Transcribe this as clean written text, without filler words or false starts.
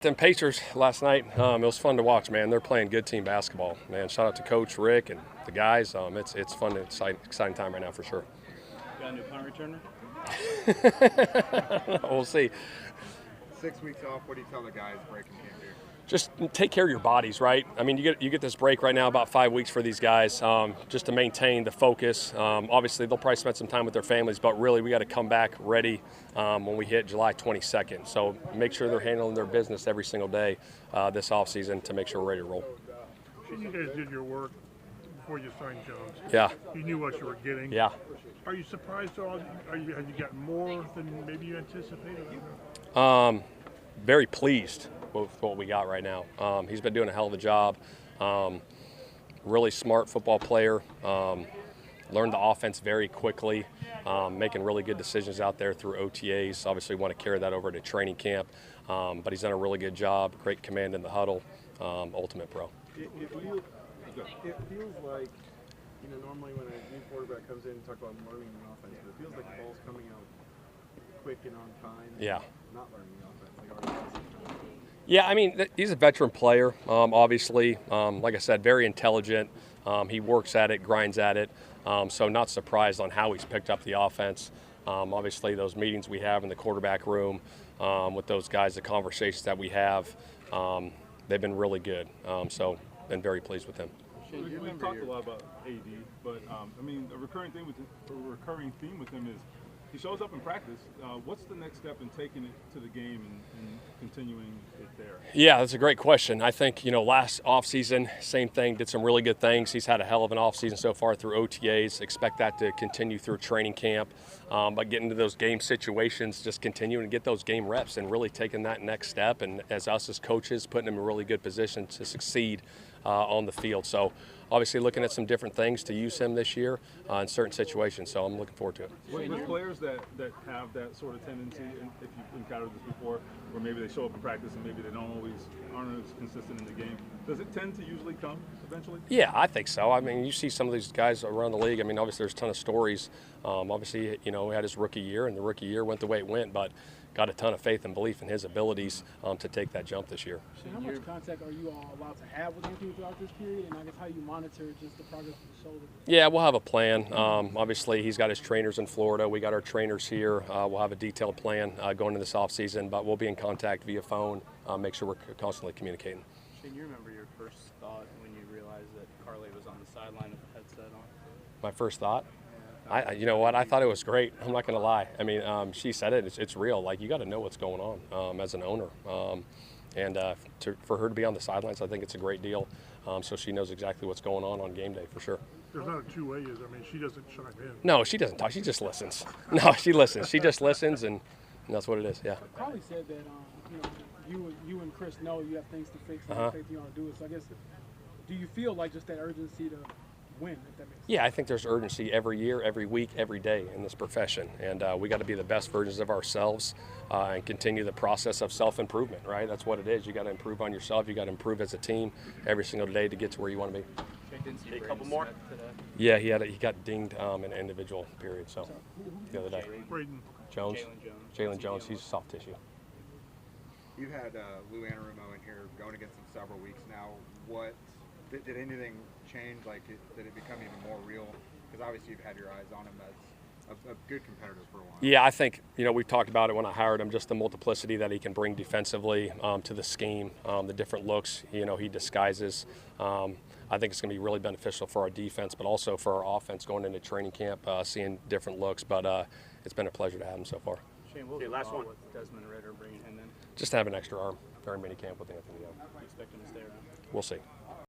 Them Pacers last night, it was fun to watch, man. They're playing good team basketball, man. Shout out to Coach Rick and the guys. It's fun and exciting time right now for sure. Got a new punt returner? We'll see. 6 weeks off. What do you tell the guys breaking camp here? Just take care of your bodies, right? I mean, you get this break right now, about 5 weeks for these guys, just to maintain the focus. Obviously, they'll probably spend some time with their families, but really, we got to come back ready when we hit July 22nd. So make sure they're handling their business every single day this offseason to make sure we're ready to roll. You guys did your work before you signed Jones. Yeah. You knew what you were getting. Yeah. Are you surprised at all? Have you gotten more than maybe you anticipated? Very pleased with what we got right now. He's been doing a hell of a job. Really smart football player. Learned the offense very quickly, making really good decisions out there through OTAs. Obviously, want to carry that over to training camp, but he's done a really good job. Great command in the huddle. Ultimate pro. It feels like, normally when a new quarterback comes in and talk about learning the offense, but it feels like the ball's coming out quick and on time. Yeah. Not learning the offense. Yeah, I mean, he's a veteran player, obviously. Like I said, very intelligent. He works at it, grinds at it. So not surprised on how he's picked up the offense. Obviously, those meetings we have in the quarterback room with those guys, the conversations that we have, they've been really good. So been very pleased with him. We've talked a lot about AD, but a recurring theme with him is he shows up in practice. What's the next step in taking it to the game and continuing it there? Yeah, that's a great question. I think, last offseason, same thing, did some really good things. He's had a hell of an offseason so far through OTAs. Expect that to continue through training camp. But getting to those game situations, just continuing to get those game reps and really taking that next step. And as us as coaches, putting him in a really good position to succeed on the field. So obviously looking at some different things to use him this year in certain situations. So I'm looking forward to it. With players that have that sort of tendency, and if you've encountered this before, where maybe they show up in practice and maybe they aren't as consistent in the game, does it tend to usually come eventually? Yeah, I think so. I mean, you see some of these guys around the league. I mean, obviously there's a ton of stories. Obviously, he had his rookie year, and the rookie year went the way it went, but got a ton of faith and belief in his abilities to take that jump this year. How much contact are you all allowed to have with Anthony throughout this period, and I guess how you monitor just the progress of the shoulder? Yeah, we'll have a plan. Obviously, he's got his trainers in Florida. We got our trainers here. We'll have a detailed plan going into this offseason, but we'll be in contact via phone, make sure we're constantly communicating. Shane, you remember your first thought when you realized that Carly was on the sideline with the headset on? My first thought? You know what? I thought it was great. I'm not going to lie. I mean, she said it. It's real. Like, you got to know what's going on as an owner. For her to be on the sidelines, I think it's a great deal. So she knows exactly what's going on game day for sure. There's not a two-way, I mean, she doesn't chime in. No, she doesn't talk. She just listens. No, she listens. She just listens, and that's what it is. Yeah. Carly said that you and Chris know you have things to fix and faith you want to do it. So I guess, do you feel like just that urgency to win, if that makes sense? Yeah, I think there's urgency every year, every week, every day in this profession, and we got to be the best versions of ourselves and continue the process of self-improvement. Right? That's what it is. You got to improve on yourself. You got to improve as a team every single day to get to where you want to be. A couple more today. Yeah, he got dinged in an individual period. So the other day, Jalen Jones, he's soft tissue. You had Lou Anarumo in here going against him several weeks now. What did anything change? Like, did it become even more real? Because obviously you've had your eyes on him as a good competitor for a while. Yeah, I think, we talked about it when I hired him, just the multiplicity that he can bring defensively to the scheme, the different looks, he disguises. I think it's going to be really beneficial for our defense, but also for our offense going into training camp, seeing different looks. But it's been a pleasure to have him so far. Shane, last one with Desmond Ritter bringing him in. Just to have an extra arm during minicamp with Anthony Young. You expect him to stay around? We'll see.